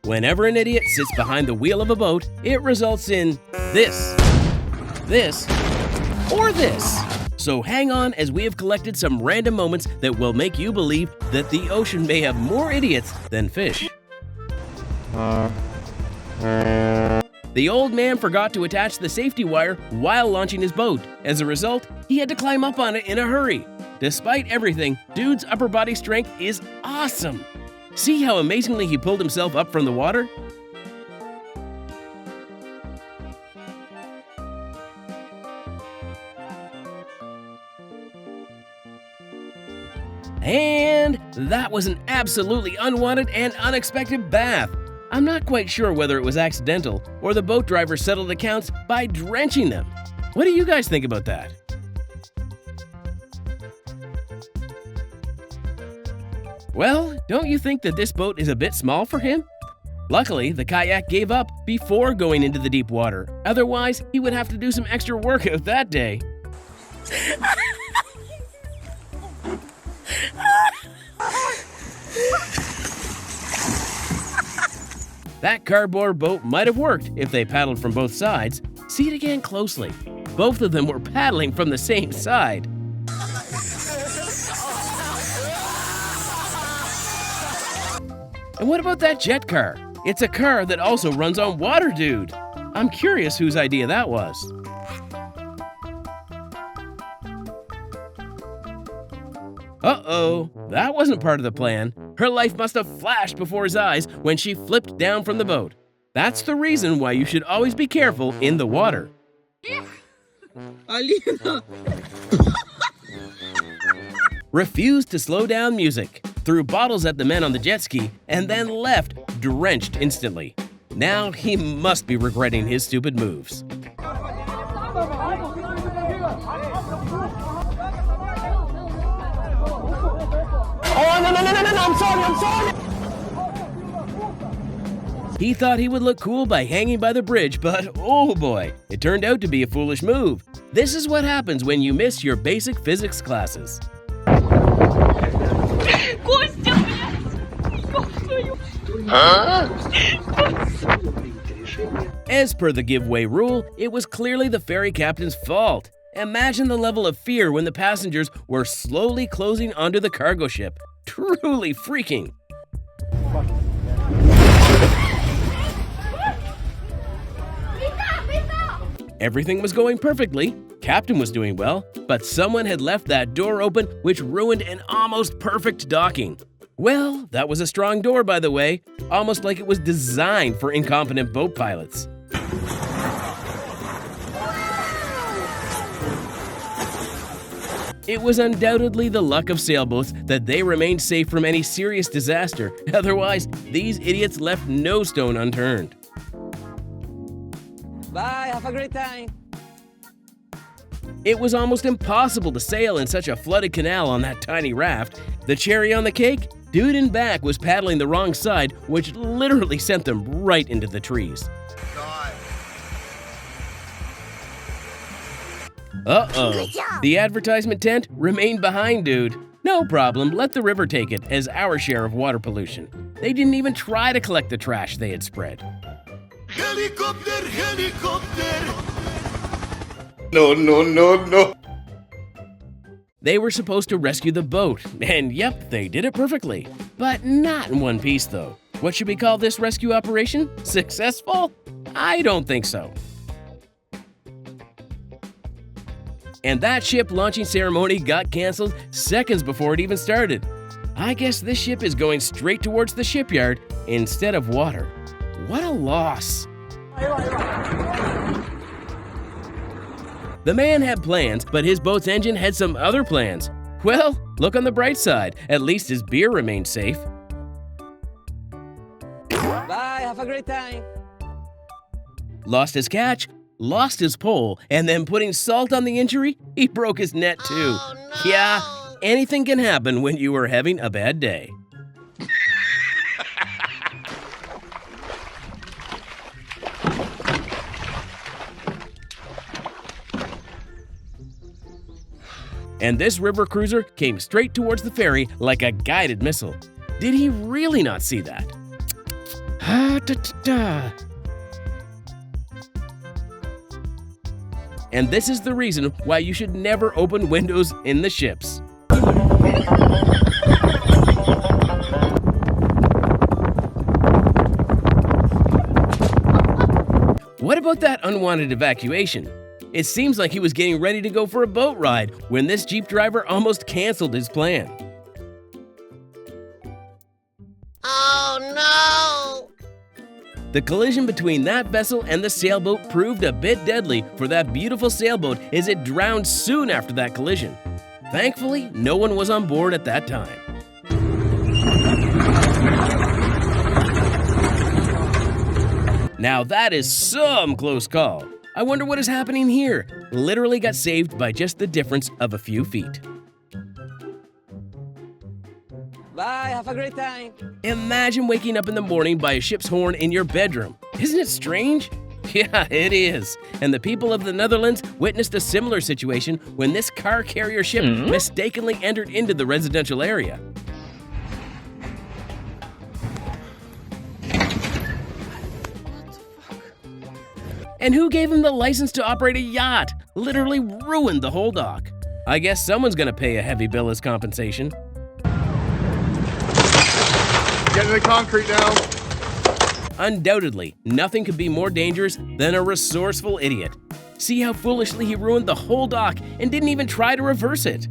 Whenever an idiot sits behind the wheel of a boat, it results in this, or this. So hang on as we have collected some random moments that will make you believe that the ocean may have more idiots than fish. The old man forgot to attach the safety wire while launching his boat. As a result, he had to climb up on it in a hurry. Despite everything, dude's upper body strength is awesome. See how amazingly he pulled himself up from the water? And that was an absolutely unwanted and unexpected bath. I'm not quite sure whether it was accidental or the boat driver settled accounts by drenching them. What do you guys think about that? Well, don't you think that this boat is a bit small for him? Luckily, the kayak gave up before going into the deep water. Otherwise, he would have to do some extra workout that day. That cardboard boat might have worked if they paddled from both sides. See it again closely. Both of them were paddling from the same side. And what about that jet car? It's a car that also runs on water, dude. I'm curious whose idea that was. Uh-oh, that wasn't part of the plan. Her life must have flashed before his eyes when she flipped down from the boat. That's the reason why you should always be careful in the water. Refused to slow down music, threw bottles at the men on the jet ski, and then left drenched instantly. Now he must be regretting his stupid moves. Oh, no, I'm sorry. He thought he would look cool by hanging by the bridge, but oh boy, it turned out to be a foolish move. This is what happens when you miss your basic physics classes. As per the giveaway rule, it was clearly the ferry captain's fault. Imagine the level of fear when the passengers were slowly closing onto the cargo ship. Truly freaking. Everything was going perfectly. Captain was doing well, but someone had left that door open, which ruined an almost perfect docking. Well, that was a strong door, by the way, almost like it was designed for incompetent boat pilots. It was undoubtedly the luck of sailboats that they remained safe from any serious disaster. Otherwise, these idiots left no stone unturned. Bye, have a great time. It was almost impossible to sail in such a flooded canal on that tiny raft. The cherry on the cake? Dude in back was paddling the wrong side, which literally sent them right into the trees. Uh-oh. The advertisement tent remained behind, dude. No problem, let the river take it as our share of water pollution. They didn't even try to collect the trash they had spread. Helicopter! No. They were supposed to rescue the boat, and yep, they did it perfectly. But not in one piece, though. What should we call this rescue operation? Successful? I don't think so. And that ship launching ceremony got canceled seconds before it even started. I guess this ship is going straight towards the shipyard instead of water. What a loss. The man had plans, but his boat's engine had some other plans. Well, look on the bright side. At least his beer remained safe. Bye, have a great time. Lost his catch, lost his pole, and then putting salt on the injury, he broke his net too. Oh, no. Yeah, anything can happen when you are having a bad day. And this river cruiser came straight towards the ferry like a guided missile. Did he really not see that? Ha-ta-ta-ta. And this is the reason why you should never open windows in the ships. What about that unwanted evacuation? It seems like he was getting ready to go for a boat ride when this Jeep driver almost canceled his plan. Oh no! The collision between that vessel and the sailboat proved a bit deadly for that beautiful sailboat as it drowned soon after that collision. Thankfully, no one was on board at that time. Now that is some close call. I wonder what is happening here. Literally got saved by just the difference of a few feet. Bye, have a great time. Imagine waking up in the morning by a ship's horn in your bedroom. Isn't it strange? Yeah, it is. And the people of the Netherlands witnessed a similar situation when this car carrier ship mistakenly entered into the residential area. And who gave him the license to operate a yacht? Literally ruined the whole dock. I guess someone's gonna pay a heavy bill as compensation. Getting the concrete now. Undoubtedly, nothing could be more dangerous than a resourceful idiot. See how foolishly he ruined the whole dock and didn't even try to reverse it.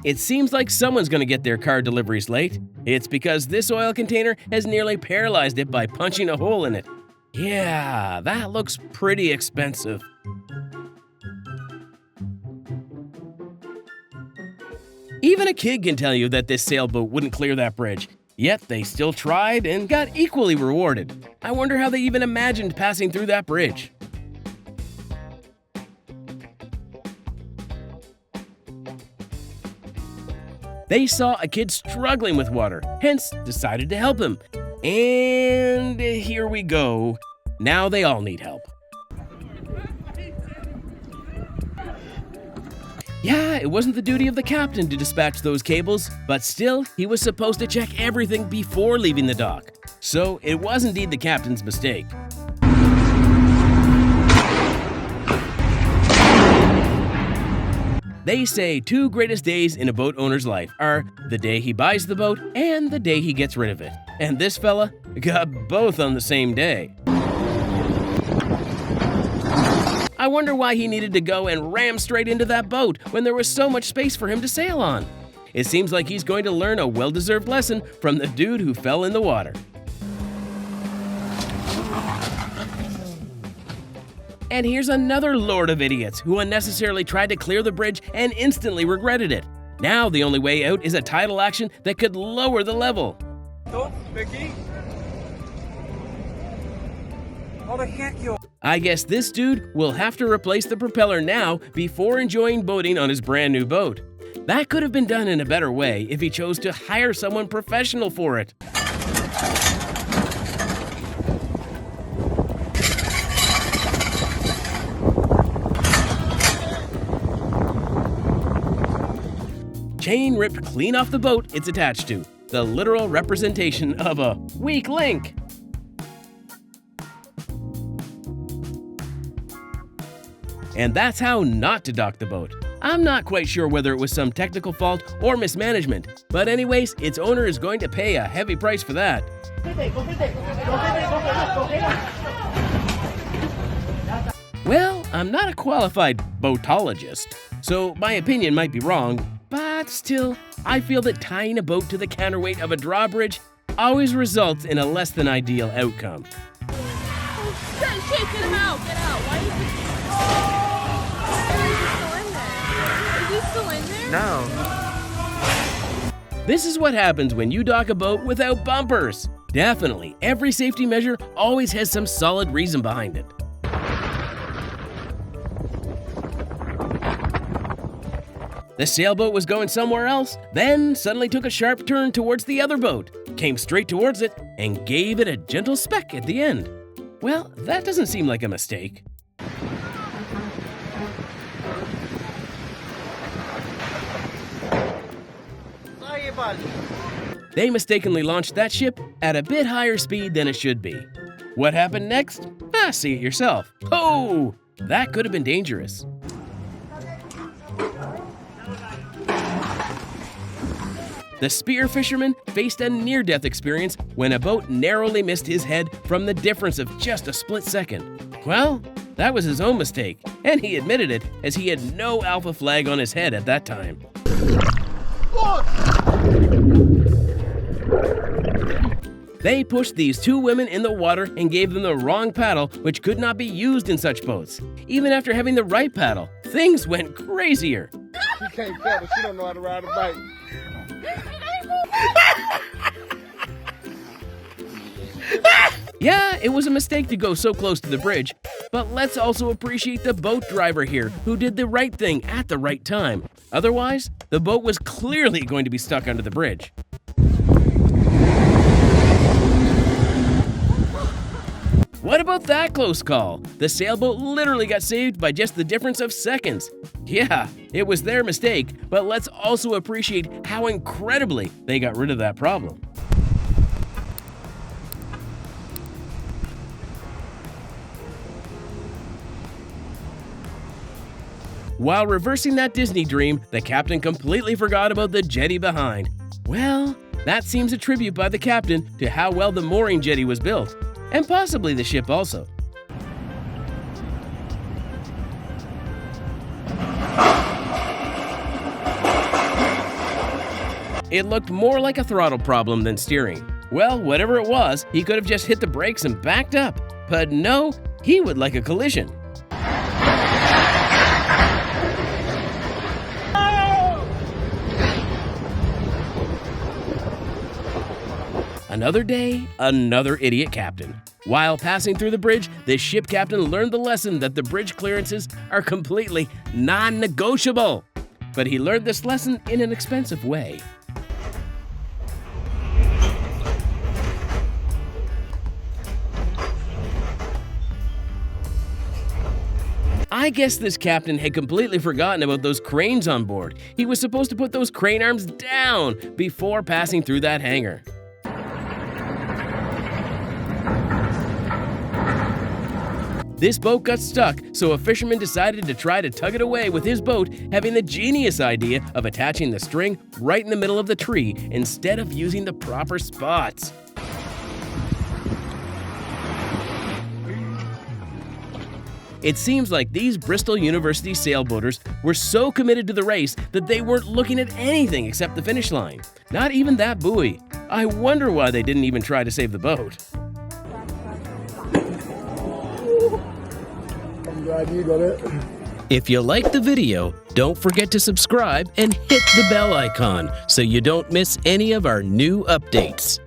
It seems like someone's gonna get their car deliveries late. It's because this oil container has nearly paralyzed it by punching a hole in it. Yeah, that looks pretty expensive. Even a kid can tell you that this sailboat wouldn't clear that bridge. Yet they still tried and got equally rewarded. I wonder how they even imagined passing through that bridge. They saw a kid struggling with water, hence decided to help him. And here we go. Now they all need help. Yeah, it wasn't the duty of the captain to dispatch those cables, but still, he was supposed to check everything before leaving the dock. So it was indeed the captain's mistake. They say two greatest days in a boat owner's life are the day he buys the boat and the day he gets rid of it. And this fella got both on the same day. I wonder why he needed to go and ram straight into that boat when there was so much space for him to sail on. It seems like he's going to learn a well-deserved lesson from the dude who fell in the water. And here's another lord of idiots who unnecessarily tried to clear the bridge and instantly regretted it. Now the only way out is a tidal action that could lower the level. I guess this dude will have to replace the propeller now before enjoying boating on his brand new boat. That could have been done in a better way if he chose to hire someone professional for it. Chain ripped clean off the boat it's attached to, the literal representation of a weak link. And that's how not to dock the boat. I'm not quite sure whether it was some technical fault or mismanagement, but anyways, its owner is going to pay a heavy price for that. Well, I'm not a qualified boatologist, so my opinion might be wrong, but still, I feel that tying a boat to the counterweight of a drawbridge always results in a less than ideal outcome. Shit, get him out, get out. Why is he still in there? Is he still in there? No. This is what happens when you dock a boat without bumpers. Definitely, every safety measure always has some solid reason behind it. The sailboat was going somewhere else, then suddenly took a sharp turn towards the other boat, came straight towards it, and gave it a gentle speck at the end. Well, that doesn't seem like a mistake. everybody. They mistakenly launched that ship at a bit higher speed than it should be. What happened next? See it yourself. Oh, that could have been dangerous. The spear fisherman faced a near-death experience when a boat narrowly missed his head from the difference of just a split second. Well, that was his own mistake, and he admitted it as he had no alpha flag on his head at that time. They pushed these two women in the water and gave them the wrong paddle, which could not be used in such boats. Even after having the right paddle, things went crazier. She can't paddle. She don't know how to ride a bike. Yeah, it was a mistake to go so close to the bridge, but let's also appreciate the boat driver here who did the right thing at the right time. Otherwise, the boat was clearly going to be stuck under the bridge. What about that close call? The sailboat literally got saved by just the difference of seconds. Yeah, it was their mistake, but let's also appreciate how incredibly they got rid of that problem. While reversing that Disney dream, the captain completely forgot about the jetty behind. Well, that seems a tribute by the captain to how well the mooring jetty was built. And possibly the ship also. It looked more like a throttle problem than steering. Well, whatever it was, he could have just hit the brakes and backed up. But no, he would like a collision. Another day, another idiot captain. While passing through the bridge, the ship captain learned the lesson that the bridge clearances are completely non-negotiable. But he learned this lesson in an expensive way. I guess this captain had completely forgotten about those cranes on board. He was supposed to put those crane arms down before passing through that hangar. This boat got stuck, so a fisherman decided to try to tug it away with his boat, having the genius idea of attaching the string right in the middle of the tree instead of using the proper spots. It seems like these Bristol University sailboaters were so committed to the race that they weren't looking at anything except the finish line. Not even that buoy. I wonder why they didn't even try to save the boat. If you liked the video, don't forget to subscribe and hit the bell icon so you don't miss any of our new updates.